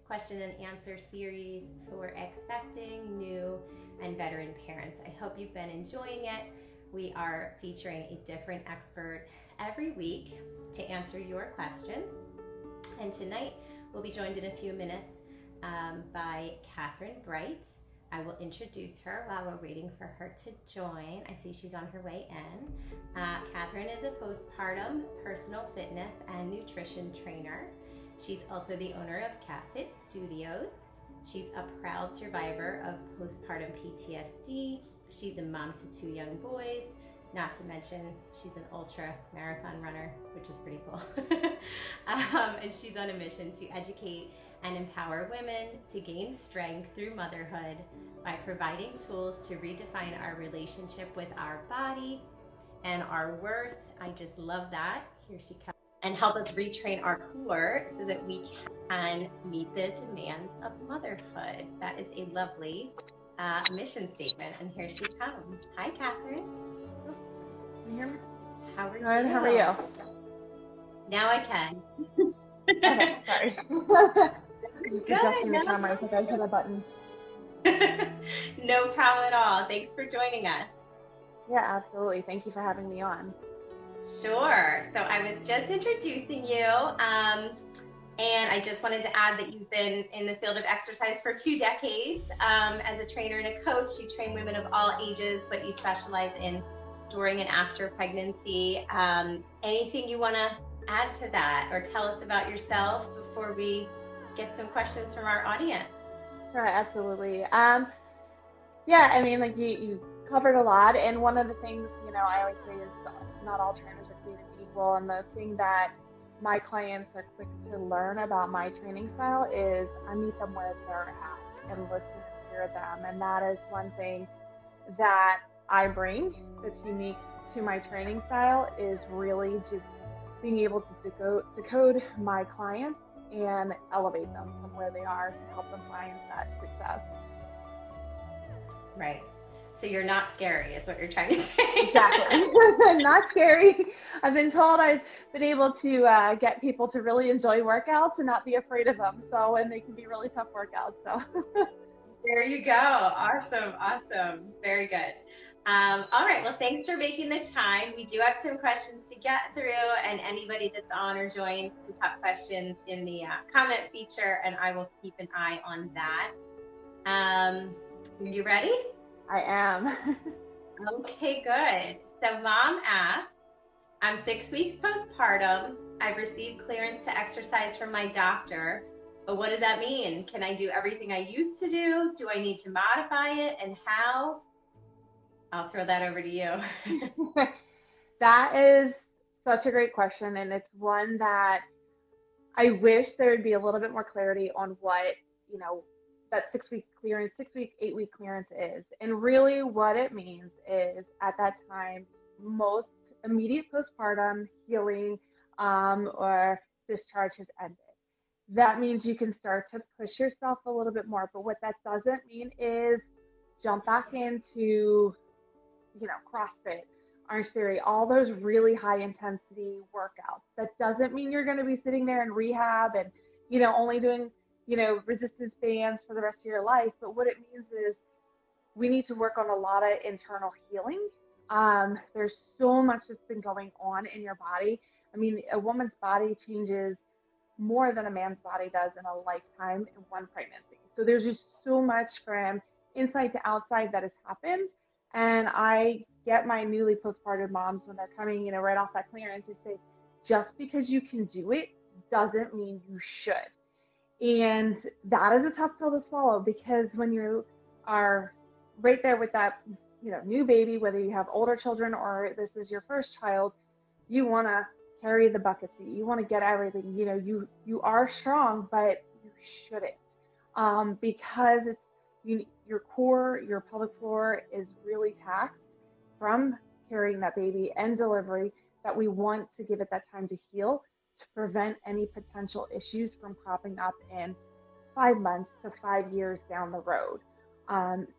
question and answer series for expecting, new, and veteran parents. I hope you've been enjoying it. We are featuring a different expert every week to answer your questions. And tonight we'll be joined in a few minutes by Kathrine Bright. I will introduce her while we're waiting for her to join. I see she's on her way in. Kathrine is a postpartum personal fitness and nutrition trainer. She's also the owner of KatFit Studios. She's a proud survivor of postpartum PTSD. She's a mom to 2 young boys. Not to mention, she's an ultra marathon runner, which is pretty cool. And she's on a mission to educate and empower women to gain strength through motherhood by providing tools to redefine our relationship with our body and our worth. I just love that. Here she comes. And help us retrain our core so that we can meet the demands of motherhood. That is a lovely mission statement. And here she comes. Hi, Kathrine. Can you hear me? How are you? Good. How are you? Now I can. Okay, sorry. Good. Adjusting the camera. I think I hit a button. No problem at all. Thanks for joining us. Yeah, absolutely. Thank you for having me on. Sure. So I was just introducing you, and I just wanted to add that you've been in the field of exercise for 2 decades. As a trainer and a coach, you train women of all ages, but you specialize in during and after pregnancy. Anything you want to add to that or tell us about yourself before we get some questions from our audience? Sure, absolutely. Yeah, I mean, like you covered a lot, and one of the things, I always say is not all trainers are created equal, and the thing that my clients are quick to learn about my training style is I meet them where they're at and listen and hear them, and that is one thing that I bring that's unique to my training style is really just being able to decode my clients and elevate them from where they are to help them find that success. Right. So you're not scary is what you're trying to say. Exactly. Not scary. I've been told I've been able to get people to really enjoy workouts and not be afraid of them. So, and they can be really tough workouts. So there you go. Awesome. Very good. All right. Well, thanks for making the time. We do have some questions to get through, and anybody that's on or joined can have questions in the comment feature, and I will keep an eye on that. Are you ready? I am. Okay, good. So Mom asked, I'm 6 weeks postpartum. I've received clearance to exercise from my doctor, but what does that mean? Can I do everything I used to do? Do I need to modify it, and how? I'll throw that over to you. That is such a great question, and it's one that I wish there would be a little bit more clarity on what, that 6-week clearance, 8-week clearance is. And really what it means is at that time, most immediate postpartum healing or discharge has ended. That means you can start to push yourself a little bit more. But what that doesn't mean is jump back into, CrossFit, Orange Theory, all those really high intensity workouts. That doesn't mean you're going to be sitting there in rehab and, only doing resistance bands for the rest of your life. But what it means is we need to work on a lot of internal healing. There's so much that's been going on in your body. I mean, a woman's body changes more than a man's body does in a lifetime in one pregnancy. So there's just so much from inside to outside that has happened. And I get my newly postpartum moms when they're coming, right off that clearance, they say, just because you can do it doesn't mean you should. And that is a tough pill to swallow, because when you are right there with that, new baby, whether you have older children or this is your first child, you want to carry the bucket seat. You want to get everything. You are strong, but you shouldn't, because it's your core, your pelvic floor is really taxed from carrying that baby and delivery, that we want to give it that time to heal, to prevent any potential issues from popping up in 5 months to 5 years down the road.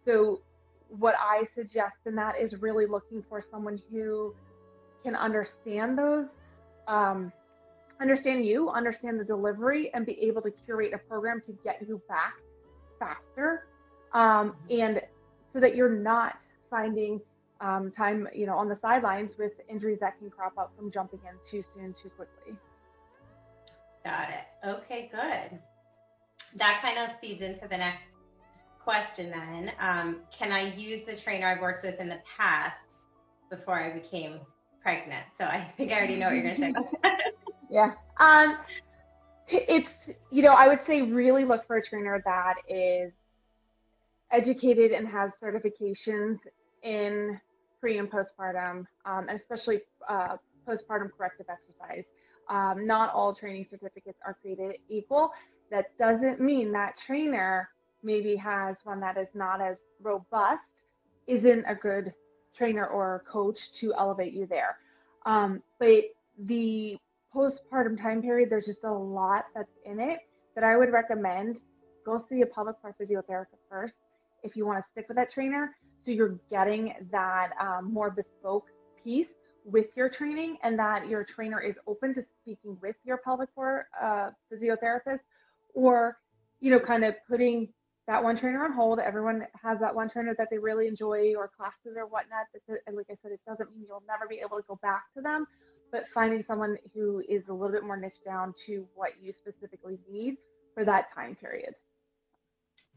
So what I suggest in that is really looking for someone who can understand those understand you, understand the delivery, and be able to curate a program to get you back faster, and so that you're not finding time, on the sidelines with injuries that can crop up from jumping in too soon, too quickly. Got it. Okay, good. That kind of feeds into the next question then. Can I use the trainer I've worked with in the past before I became pregnant? So I think I already know what you're going to say. Yeah. It's, I would say really look for a trainer that is educated and has certifications in pre and postpartum, and especially postpartum corrective exercise. Not all training certificates are created equal. That doesn't mean that trainer maybe has one that is not as robust, isn't a good trainer or coach to elevate you there. But the postpartum time period, there's just a lot that's in it that I would recommend. Go see a pelvic floor physiotherapist first if you want to stick with that trainer, so you're getting that more bespoke piece with your training, and that your trainer is open to speaking with your pelvic floor physiotherapist, or kind of putting that one trainer on hold. Everyone has that one trainer that they really enjoy, or classes or whatnot. And like I said, it doesn't mean you'll never be able to go back to them, but finding someone who is a little bit more niche down to what you specifically need for that time period.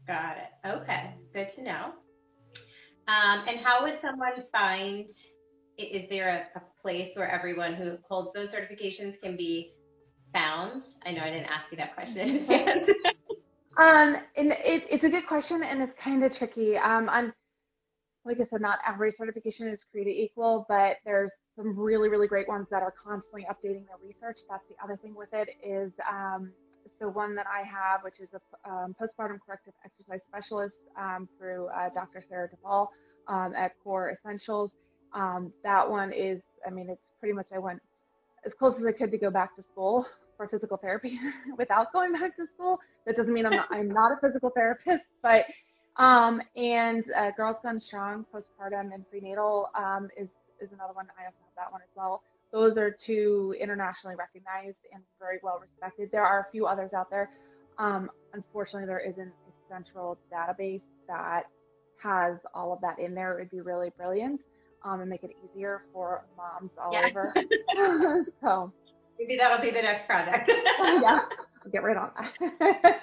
Got it. Okay, good to know. And how would someone find, is there a place where everyone who holds those certifications can be found? I know I didn't ask you that question in advance. And it's a good question, and it's kind of tricky. Like I said, not every certification is created equal, but there's some really, really great ones that are constantly updating their research. That's the other thing with it is, so one that I have, which is a postpartum corrective exercise specialist through Dr. Sarah Duvall at Core Essentials. That one is, it's pretty much, I went as close as I could to go back to school for physical therapy without going back to school. That doesn't mean I'm not a physical therapist, but and Girls Gone Strong, postpartum and prenatal is another one. I also have that one as well. Those are two internationally recognized and very well respected. There are a few others out there. Unfortunately, there isn't a central database that has all of that in there. It would be really brilliant and make it easier for moms all over. So maybe that'll be the next project. Yeah, I'll get right on that.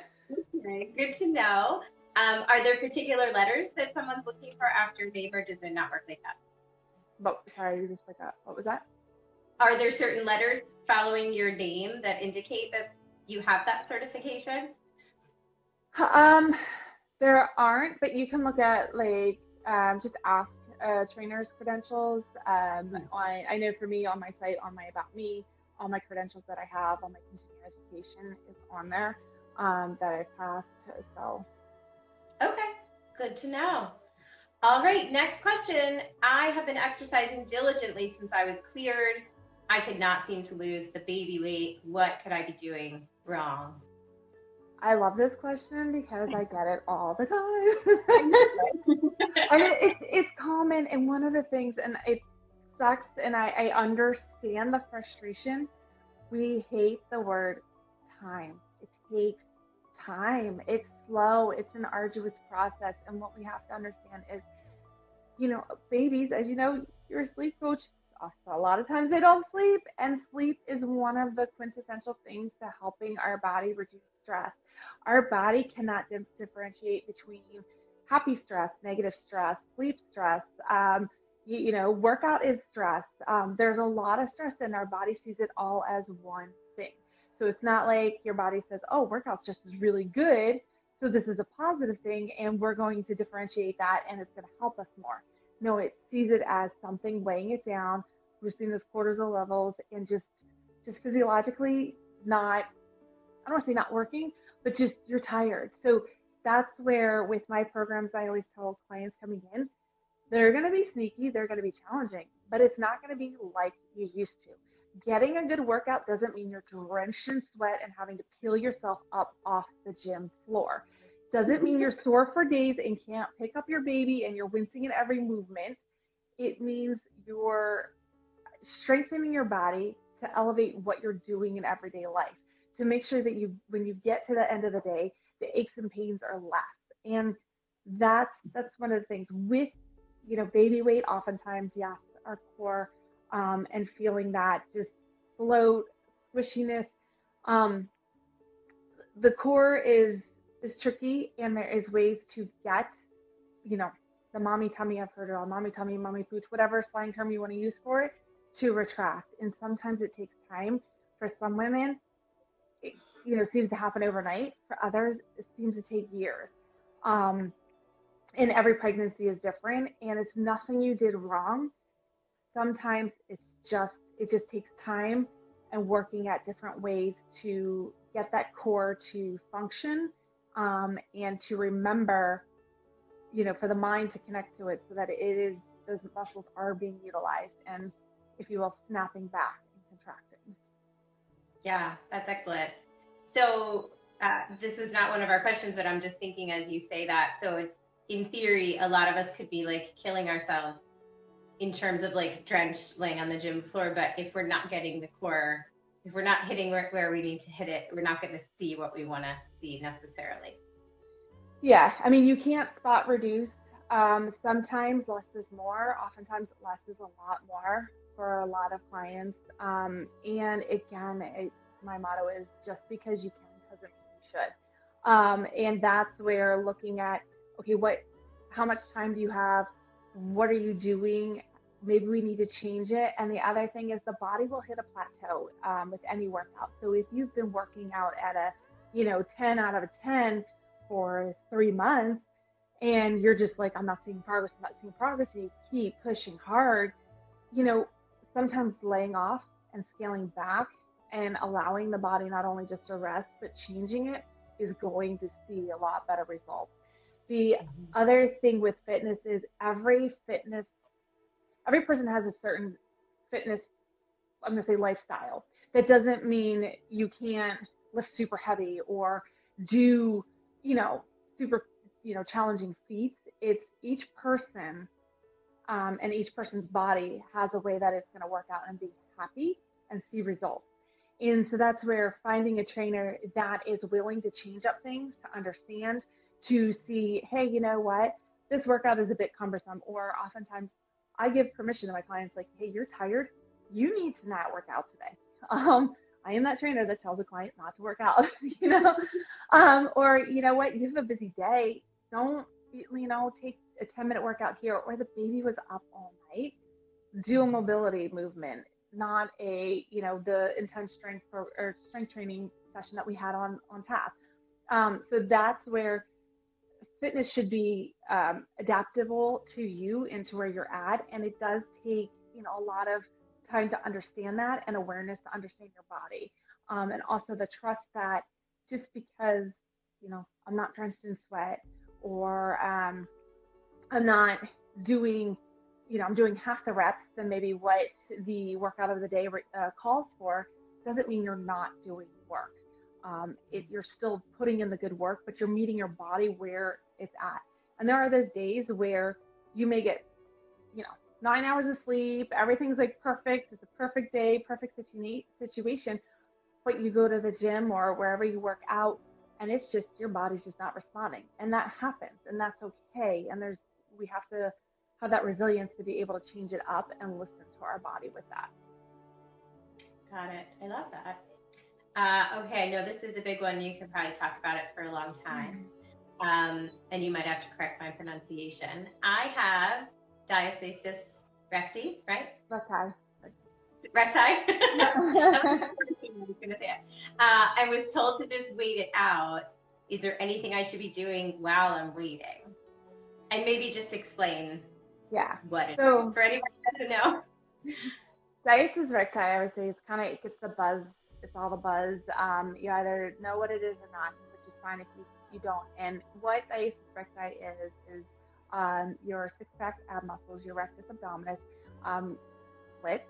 Okay, good to know. Are there particular letters that someone's looking for after name, or does it not work like that? But sorry, you just forgot. What was that? Are there certain letters following your name that indicate that you have that certification? There aren't, but you can look at just ask trainers' credentials. I know for me on my site, on my About Me, all my credentials that I have, all my continuing education is on there that I've passed. So. Okay, good to know. All right, next question. I have been exercising diligently since I was cleared. I could not seem to lose the baby weight. What could I be doing wrong? I love this question because I get it all the time. And it's common, and one of the things, and it sucks, and I understand the frustration. We hate the word time. It takes time. It's slow. It's an arduous process. And what we have to understand is, babies, as you know, you're a sleep coach. A lot of times they don't sleep, and sleep is one of the quintessential things to helping our body reduce stress. Our body cannot differentiate between happy stress, negative stress, sleep stress. Workout is stress. There's a lot of stress, and our body sees it all as one thing. So it's not like your body says, oh, workout's just really good, so this is a positive thing, and we're going to differentiate that, and it's going to help us more. No, it sees it as something weighing it down, boosting those cortisol levels, and just physiologically not, I don't want to say not working, but just you're tired. So that's where with my programs, I always tell clients coming in, they're going to be sneaky, they're going to be challenging, but it's not going to be like you used to. Getting a good workout doesn't mean you're drenched in sweat and having to peel yourself up off the gym floor. Doesn't mean you're sore for days and can't pick up your baby and you're wincing in every movement. It means you're strengthening your body to elevate what you're doing in everyday life, to make sure that when you get to the end of the day, the aches and pains are less. And that's one of the things with, baby weight. Oftentimes, yes, our core, and feeling that just bloat, squishiness. The core is tricky, and there is ways to get, the mommy tummy, I've heard it all, mommy tummy, mommy pooch, whatever slang term you want to use for it, to retract. And sometimes it takes time. For some women, it, seems to happen overnight. For others, it seems to take years. And every pregnancy is different, and it's nothing you did wrong. Sometimes it just takes time and working at different ways to get that core to function, and to remember, for the mind to connect to it, so that those muscles are being utilized and, if you will, snapping back and contracting. Yeah, that's excellent. So this is not one of our questions, but I'm just thinking as you say that. So in theory, a lot of us could be like killing ourselves in terms of like drenched laying on the gym floor. But if we're not getting the core, if we're not hitting where we need to hit it, we're not going to see what we want to see necessarily. Yeah, I mean, you can't spot reduce. Sometimes less is more. Oftentimes less is a lot more for a lot of clients. And again, my motto is, just because you can doesn't mean you should. And that's where looking at, okay, how much time do you have? What are you doing? Maybe we need to change it. And the other thing is, the body will hit a plateau with any workout. So if you've been working out at a 10 out of a 10 for 3 months, and you're just like, I'm not seeing progress, and you keep pushing hard, sometimes laying off and scaling back and allowing the body not only just to rest, but changing it, is going to see a lot better results. The other thing with fitness is every person has a certain fitness, I'm going to say, lifestyle. That doesn't mean you can't lift super heavy or do, super, challenging feats. It's each person, and each person's body has a way that it's going to work out and be happy and see results. And so that's where finding a trainer that is willing to change up things, to understand, to see, hey, you know what, this workout is a bit cumbersome. Or oftentimes I give permission to my clients, like, hey, you're tired, you need to not work out today. I am that trainer that tells a client not to work out, or, you know what, you have a busy day, don't, take a 10-minute workout here, or the baby was up all night, do a mobility movement, not the intense strength or strength training session that we had on tap. So that's where fitness should be adaptable to you and to where you're at. And it does take, a lot of time to understand that, and awareness to understand your body. And also the trust that just because, I'm not drenched in sweat, or I'm not doing, I'm doing half the reps than maybe what the workout of the day calls for, doesn't mean you're not doing work. You're still putting in the good work, but you're meeting your body where it's at. And there are those days where you may get, 9 hours of sleep, everything's like perfect, it's a perfect day, perfect situation, but you go to the gym or wherever you work out, and it's just, your body's just not responding. And that happens, and that's okay. And we have to have that resilience to be able to change it up and listen to our body with that. Got it. I love that. Okay, I know this is a big one. You could probably talk about it for a long time. And you might have to correct my pronunciation. I have diastasis recti, right? Recti. I was told to just wait it out. Is there anything I should be doing while I'm waiting? And maybe just explain what it is for anyone who doesn't know. Diastasis recti, I would say, it gets the buzz. It's all the buzz. You either know what it is or not, which is fine if you don't. And what diastasis recti is your six-pack ab muscles, your rectus abdominis, split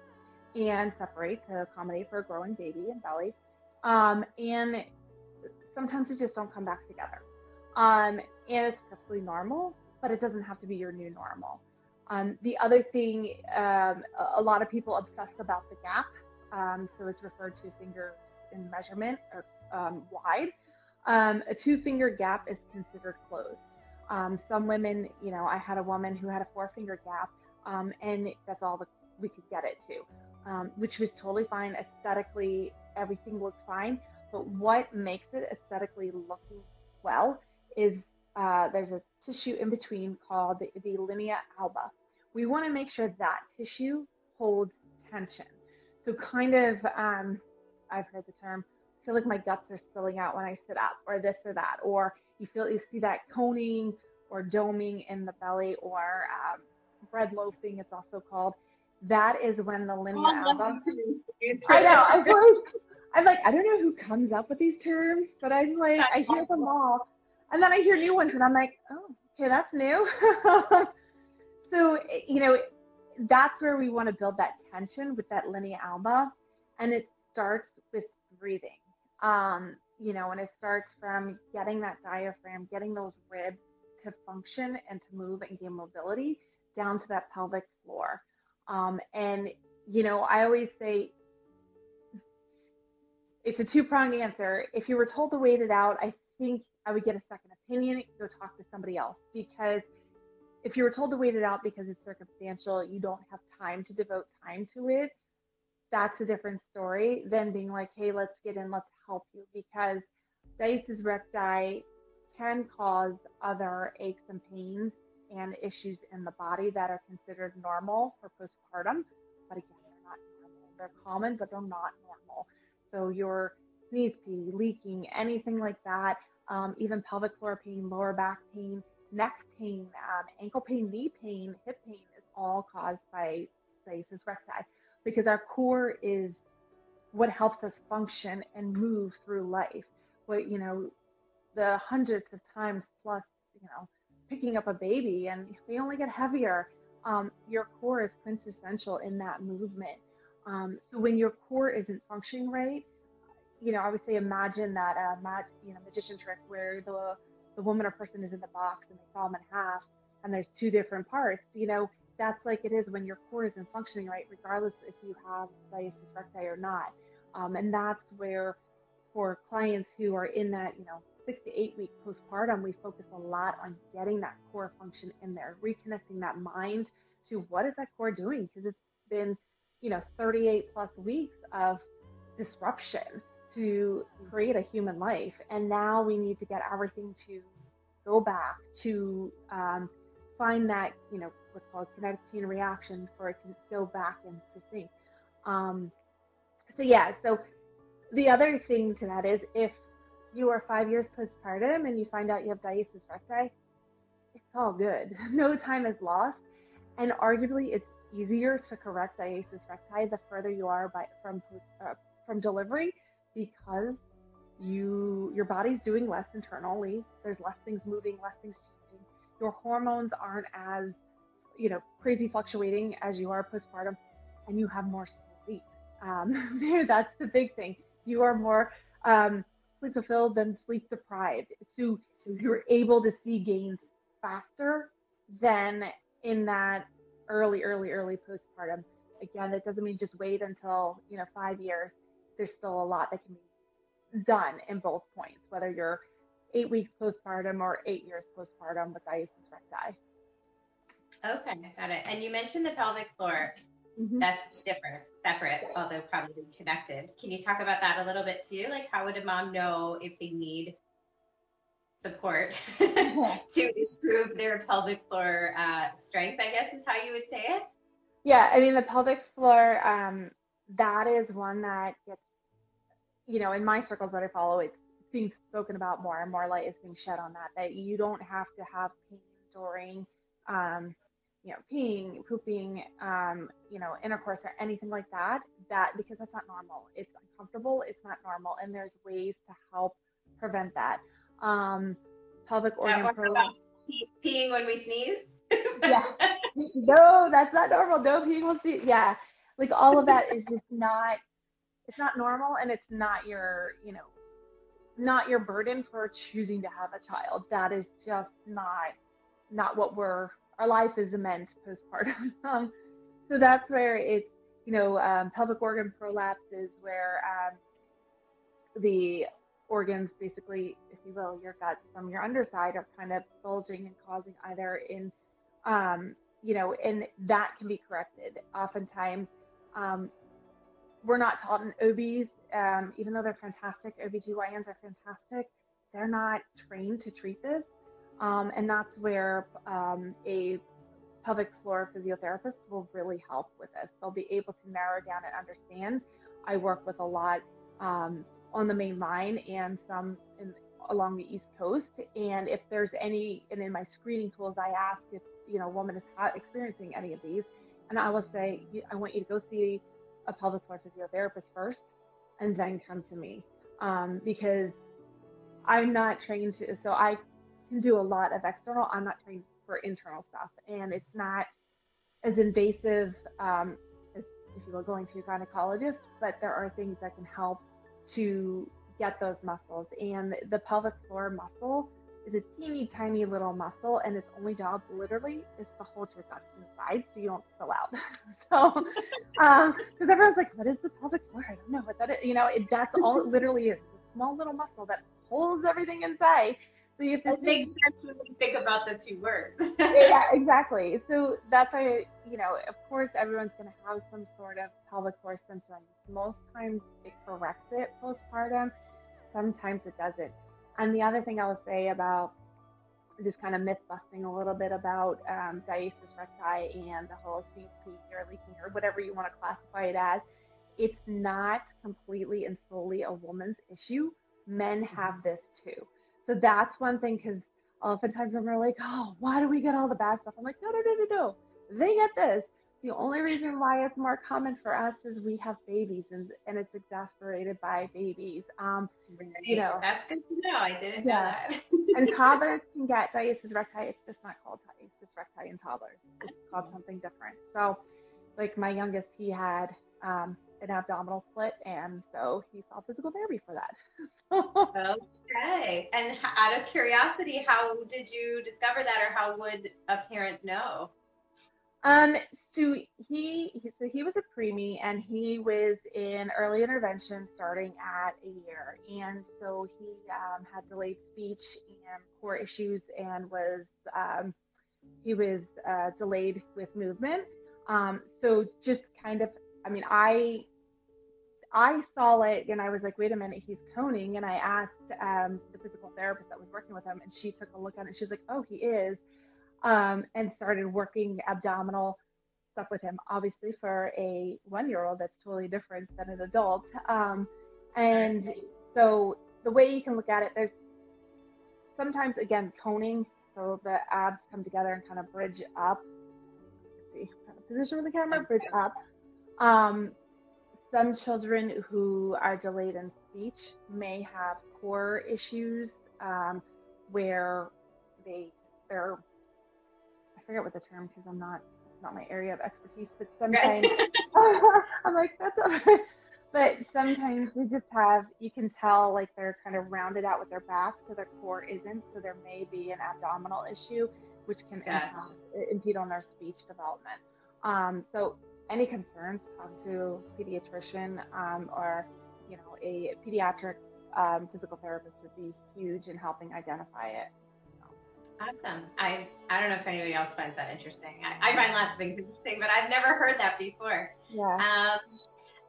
and separate to accommodate for a growing baby and belly. And sometimes they just don't come back together. And it's perfectly normal, but it doesn't have to be your new normal. The other thing, a lot of people obsess about the gap So it's referred to fingers in measurement or wide. A 2-finger gap is considered closed. Some women, I had a woman who had a 4-finger gap, and that's all that we could get it to, which was totally fine. Aesthetically, everything looked fine. But what makes it aesthetically looking well is there's a tissue in between called the linea alba. We want to make sure that tissue holds tension. So kind of, I've heard the term, I feel like my guts are spilling out when I sit up, or this or that, or you see that coning or doming in the belly, or bread loafing, it's also called. That is when the linea alba. I know. I'm like, I don't know who comes up with these terms, but I'm like, I hear them all, and then I hear new ones, and I'm like, oh, okay, that's new. So, that's where we want to build that tension with that linea alba, and it starts with breathing. And it starts from getting that diaphragm, getting those ribs to function and to move and gain mobility down to that pelvic floor. And I always say it's a 2-pronged answer. If you were told to wait it out, I think I would get a second opinion, go talk to somebody else, because if you were told to wait it out because it's circumstantial, you don't have time to devote time to it, that's a different story than being like, hey, let's get in, let's help you, because diastasis recti can cause other aches and pains and issues in the body that are considered normal for postpartum. But again, they're not normal. They're common, but they're not normal. So your sneeze pee, leaking, anything like that, even pelvic floor pain, lower back pain, neck pain, ankle pain, knee pain, hip pain is all caused by diastasis recti, because our core is what helps us function and move through life. What, the hundreds of times plus, picking up a baby, and they only get heavier. Your core is quintessential in that movement. So when your core isn't functioning right, I would say imagine that magician trick where the woman or person is in the box and they fall in half, and there's 2 different parts. That's like it is when your core isn't functioning right, regardless if you have diastasis recti or not. And that's where, for clients who are in that 6 to 8 week postpartum, we focus a lot on getting that core function in there, reconnecting that mind to what is that core doing, because it's been 38 plus weeks of disruption to create a human life, and now we need to get everything to go back to find that what's called kinetic chain reaction for it to go back into sync. So the other thing to that is, if you are 5 years postpartum and you find out you have diastasis recti, it's all good. No time is lost, and arguably it's easier to correct diastasis recti the further you are from delivery, because your body's doing less internally. There's less things moving, less things changing. Your hormones aren't as crazy fluctuating as you are postpartum, and you have more sleep. That's the big thing. You are more sleep fulfilled than sleep deprived. So you're able to see gains faster than in that early postpartum. Again, it doesn't mean just wait until 5 years. There's still a lot that can be done in both points, whether you're 8 weeks postpartum or 8 years postpartum with diastasis recti. Okay, got it. And you mentioned the pelvic floor. Mm-hmm. That's different, separate, although probably connected. Can you talk about that a little bit too? Like, how would a mom know if they need support to improve their pelvic floor strength, I guess is how you would say it? Yeah, I mean, the pelvic floor, that is one that gets, in my circles that I follow, it's being spoken about more, and more light is being shed on that you don't have to have pain during, peeing, pooping, intercourse or anything like that, because that's not normal. It's uncomfortable. It's not normal. And there's ways to help prevent that. Pelvic organ peeing when we sneeze? Yeah. No, that's not normal. No peeing will sneeze. Yeah. Like, all of that is just not, it's not normal, and it's not your, not your burden for choosing to have a child. That is just not what our life is meant postpartum. So that's where it's Pelvic organ prolapse is where the organs, basically, if you will, your guts from your underside are kind of bulging and causing either and that can be corrected. Oftentimes, we're not taught in OBs, even though they're fantastic, OBGYNs are fantastic, they're not trained to treat this. And that's where a pelvic floor physiotherapist will really help with this. They'll be able to narrow down and understand. I work with a lot on the main line and some along the East Coast. And if there's any, and in my screening tools, I ask if, a woman is experiencing any of these. And I will say, I want you to go see a pelvic floor physiotherapist first and then come to me. Because I'm not trained to, so I can do a lot of external. I'm not trained for internal stuff. And it's not as invasive as if you were going to a gynecologist, but there are things that can help to get those muscles. And the pelvic floor muscle is a teeny tiny little muscle, and its only job literally is to hold your guts inside so you don't spill out. So, because everyone's like, what is the pelvic floor? I don't know what that is. That's all it literally is. It's a small little muscle that holds everything inside. So you have to makes sense when you think about the two words. Yeah, exactly. So that's why, of course, everyone's going to have some sort of pelvic floor symptoms. Most times it corrects it postpartum. Sometimes it doesn't. And the other thing I will say about just kind of myth busting a little bit about diastasis recti and the whole CP or leaking or whatever you want to classify it as, it's not completely and solely a woman's issue. Men have this too. So that's one thing, because oftentimes women are like, oh, why do we get all the bad stuff? I'm like, no. They get this. The only reason why it's more common for us is we have babies, and it's exacerbated by babies. That's good to know. I didn't know that. And toddlers can get diastasis recti. It's just not called diastasis recti in toddlers. It's called something different. So, like my youngest, he had an abdominal split, and so he saw physical therapy for that. Okay. And out of curiosity, how did you discover that, or how would a parent know? So he was a preemie, and he was in early intervention starting at a year, and so he had delayed speech and core issues, and he was delayed with movement. So just kind of, I saw it and I was like, wait a minute, he's coning. And I asked the physical therapist that was working with him, and she took a look at it. She was like, oh, he is. And started working abdominal stuff with him. Obviously, for a 1-year-old, that's totally different than an adult. And so the way you can look at it, there's sometimes, again, coning. So the abs come together and kind of bridge up. Let's see, kind of position with the camera, bridge up. Some children who are delayed in speech may have core issues where they're, I forget what the term, because it's not my area of expertise, but sometimes I'm like, that's all right. But sometimes they just have, you can tell like they're kind of rounded out with their back, so their core isn't, so there may be an abdominal issue, which can impede on their speech development. So any concerns, talk to a pediatrician or, a pediatric physical therapist would be huge in helping identify it. Awesome. I don't know if anybody else finds that interesting. I find lots of things interesting, but I've never heard that before. Yeah.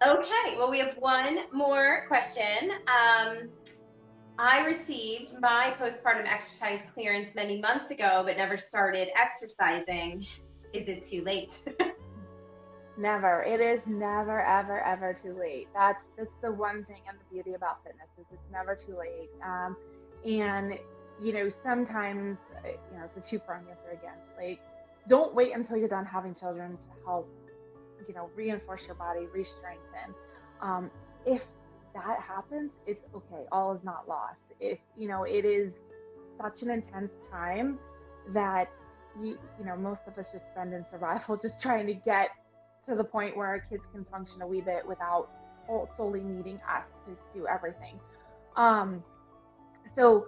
Okay. Well, we have one more question. I received my postpartum exercise clearance many months ago, but never started exercising. Is it too late? Never. It is never, ever, ever too late. That's the one thing and the beauty about fitness is it's never too late. And sometimes, it's a two-pronged answer again. Like, don't wait until you're done having children to help, reinforce your body, re-strengthen. If that happens, it's okay. All is not lost. If, it is such an intense time that, most of us just spend in survival just trying to get to the point where our kids can function a wee bit without solely needing us to do everything. So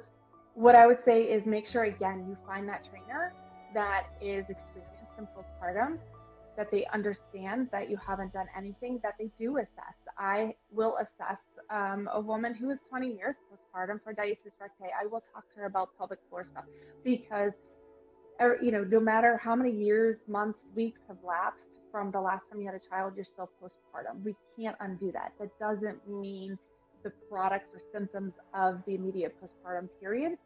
what I would say is make sure, again, you find that trainer that is experienced in postpartum, that they understand that you haven't done anything, that they do assess. I will assess a woman who is 20 years postpartum for diastasis recti. I will talk to her about pelvic floor stuff because, no matter how many years, months, weeks have lapsed from the last time you had a child, you're still postpartum. We can't undo that. That doesn't mean the products or symptoms of the immediate postpartum period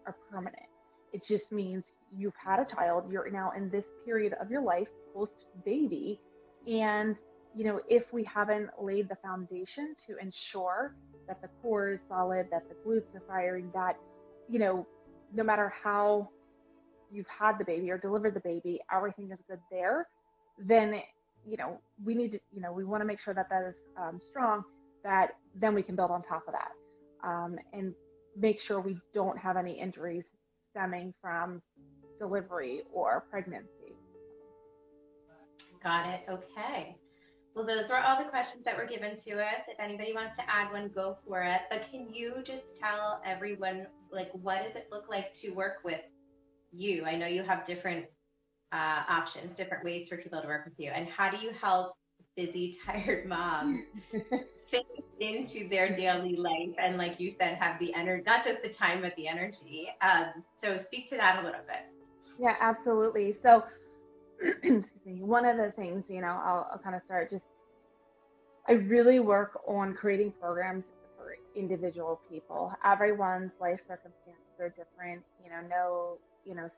are permanent. It just means you've had a child, you're now in this period of your life post baby. And, if we haven't laid the foundation to ensure that the core is solid, that the glutes are firing, that, no matter how you've had the baby or delivered the baby, everything is good there, then, we need to, we want to make sure that that is strong, that then we can build on top of that and make sure we don't have any injuries stemming from delivery or pregnancy. Got it. Okay. Well, those were all the questions that were given to us. If anybody wants to add one, go for it. But can you just tell everyone, what does it look like to work with you? I know you have different options, different ways for people to work with you. And how do you help busy, tired moms fit into their daily life? And like you said, have the energy, not just the time, but the energy. So speak to that a little bit. Yeah, absolutely. So excuse me, one of the things, I'll kind of start I really work on creating programs for individual people. Everyone's life circumstances are different. No,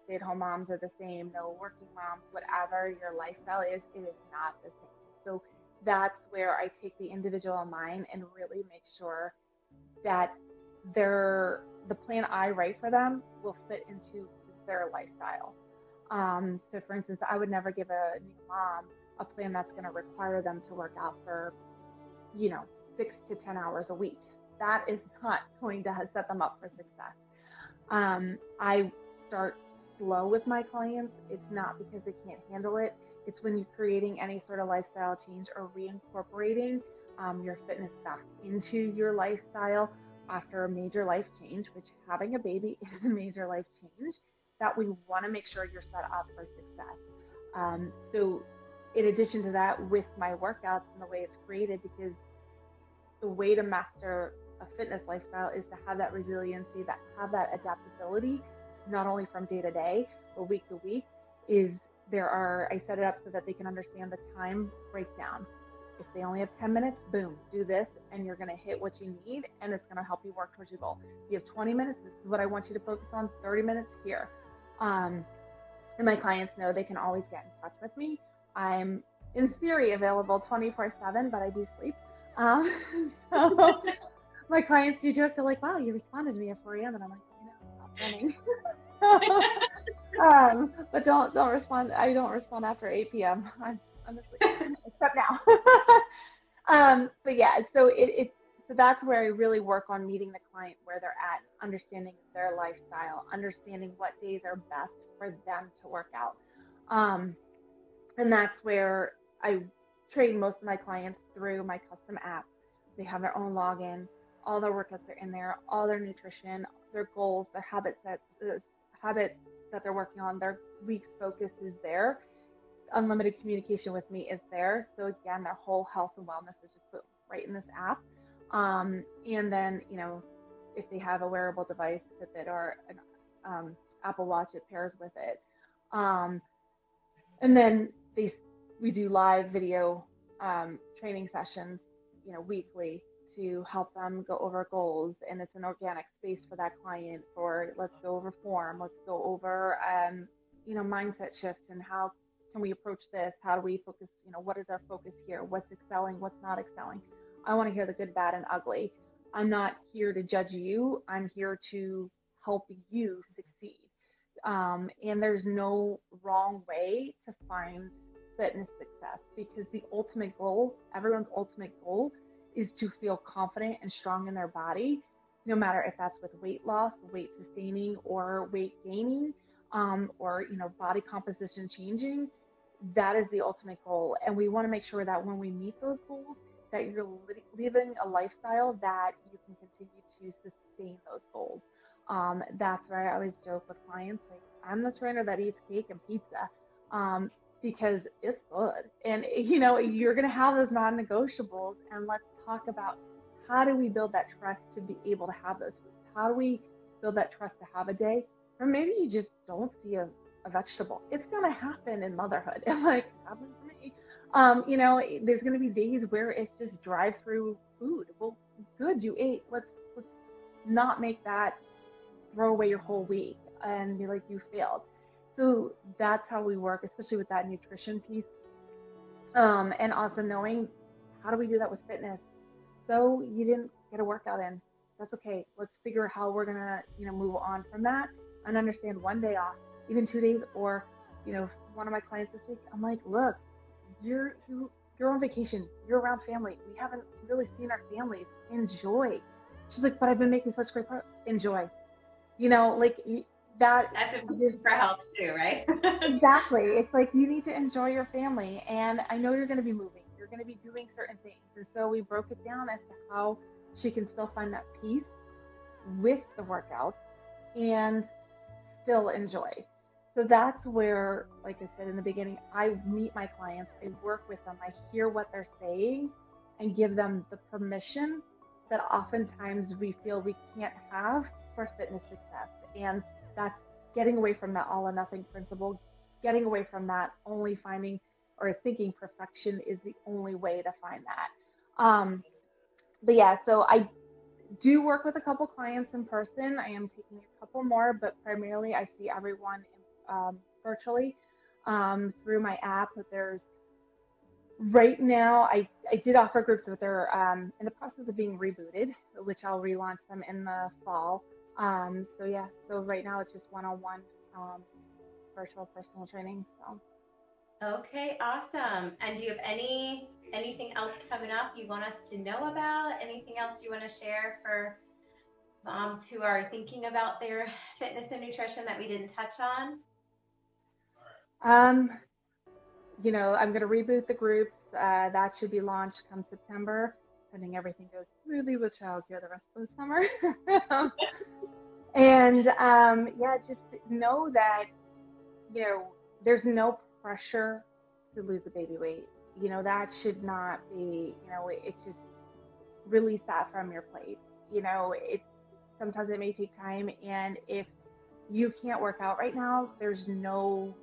stay-at-home moms are the same. No working moms, whatever your lifestyle is, it is not the same. So that's where I take the individual in mind and really make sure that the plan I write for them will fit into their lifestyle. So for instance, I would never give a new mom a plan that's going to require them to work out for, 6 to 10 hours a week. That is not going to set them up for success. I start slow with my clients. It's not because they can't handle it. It's when you're creating any sort of lifestyle change or reincorporating your fitness back into your lifestyle after a major life change, which having a baby is a major life change, that we want to make sure you're set up for success. So in addition to that, with my workouts and the way it's created, because the way to master a fitness lifestyle is to have that resiliency, that have that adaptability, not only from day to day, but week to week, I set it up so that they can understand the time breakdown. If they only have 10 minutes, boom, do this, and you're going to hit what you need, and it's going to help you work towards your goal. If you have 20 minutes, this is what I want you to focus on, 30 minutes here. And my clients know they can always get in touch with me. I'm, in theory, available 24/7, but I do sleep. So my clients do joke, they're like, wow, you responded to me at 4 a.m. And I'm like, stop running. But don't respond. I don't respond after 8 p.m. I'm asleep, except now. But yeah, so so that's where I really work on meeting the client where they're at, understanding their lifestyle, understanding what days are best for them to work out. And that's where I train most of my clients through my custom app. They have their own login. All their workouts are in there, all their nutrition, their goals, their habits that they're working on, their week's focus is there. Unlimited communication with me is there. So again, their whole health and wellness is just put right in this app. And then, if they have a wearable device, Fitbit or an Apple Watch, it pairs with it. And then we do live video training sessions, weekly to help them go over goals. And it's an organic space for that client for let's go over form, let's go over, mindset shift and how can we approach this? How do we focus? What is our focus here? What's excelling? What's not excelling? I want to hear the good, bad, and ugly. I'm not here to judge you. I'm here to help you succeed. And there's no wrong way to find fitness success because the ultimate goal, everyone's ultimate goal, is to feel confident and strong in their body, no matter if that's with weight loss, weight sustaining, or weight gaining, or body composition changing. That is the ultimate goal. And we want to make sure that when we meet those goals, that you're living a lifestyle that you can continue to sustain those goals. That's where I always joke with clients, like, I'm the trainer that eats cake and pizza. because it's good. And, you know, you're going to have those non-negotiables, and let's talk about how do we build that trust to be able to have those foods? How do we build that trust to have a day? Or maybe you just don't see a vegetable. It's going to happen in motherhood. Like, it happens to me. You know, there's going to be days where it's just drive-through food. Well, good, you ate. Let's not make that throw away your whole week and be like you failed. So that's how we work, especially with that nutrition piece. And also knowing how do we do that with fitness. So you didn't get a workout in. That's okay. Let's figure out how we're going to, you know, move on from that and understand one day off, even 2 days, or, you know, one of my clients this week, I'm like, look, you're on vacation. You're around family. We haven't really seen our families. Enjoy. She's like, but I've been making such great progress. Enjoy. You know, like that's important for health too, right? Exactly. It's like you need to enjoy your family. And I know you're going to be moving. You're going to be doing certain things. And so we broke it down as to how she can still find that peace with the workout and still enjoy. So that's where, like I said in the beginning, I meet my clients, I work with them, I hear what they're saying and give them the permission that oftentimes we feel we can't have for fitness success. And that's getting away from that all or nothing principle, getting away from that only finding or thinking perfection is the only way to find that. But yeah, so I do work with a couple clients in person. I am taking a couple more, but primarily I see everyone virtually through my app. There's right now, I did offer groups, but they're in the process of being rebooted, which I'll relaunch them in the fall. So yeah, so right now it's just one-on-one virtual personal training. So. Okay, awesome. And do you have anything else coming up you want us to know about? Anything else you want to share for moms who are thinking about their fitness and nutrition that we didn't touch on? You know, I'm going to reboot the groups. That should be launched come September, pending everything goes smoothly with childcare the rest of the summer. And yeah, just know that, you know, there's no pressure to lose a baby weight. You know, that should not be, you know, it's just release that from your plate. You know, sometimes it may take time, and if you can't work out right now, there's no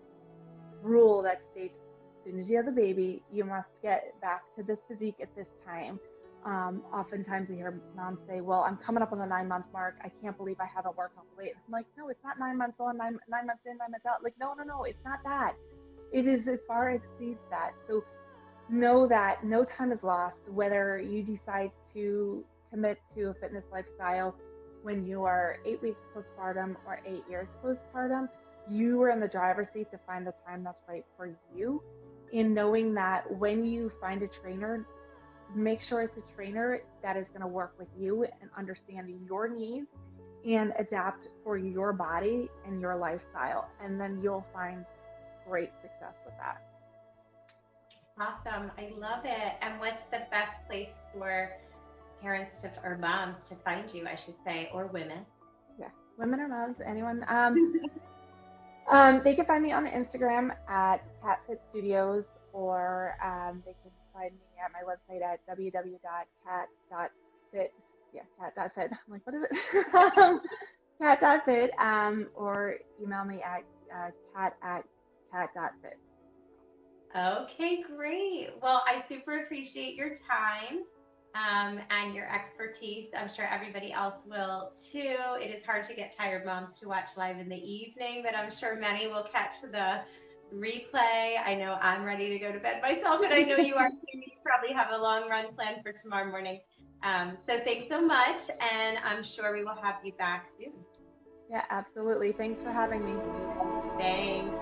rule that states as soon as you have a baby, you must get back to this physique at this time. Oftentimes I hear moms say, well, I'm coming up on the 9-month mark. I can't believe I haven't worked off weight. I'm like, no, it's not 9 months on, 9 months in, 9 months out. Like, no, it's not that. It is as far exceeds that. So know that no time is lost, whether you decide to commit to a fitness lifestyle when you are 8 weeks postpartum or 8 years postpartum. You are in the driver's seat to find the time that's right for you. In knowing that when you find a trainer, make sure it's a trainer that is going to work with you and understand your needs and adapt for your body and your lifestyle. And then you'll find great success with that. Awesome. I love it. And what's the best place for parents or moms to find you, I should say, or women? Yeah, women or moms, anyone. They can find me on Instagram at KatFit Studios, or they can find me at my website at www.kat.fit. Yeah, kat.fit. I'm like, what is it? kat.fit, or email me at kat@kat.fit. Okay, great. Well, I super appreciate your time and your expertise. I'm sure everybody else will too. It is hard to get tired moms to watch live in the evening, but I'm sure many will catch the replay. I know I'm ready to go to bed myself, and I know you are too. You probably have a long run planned for tomorrow morning. So thanks so much, and I'm sure we will have you back soon. Yeah, absolutely. Thanks for having me. Thanks.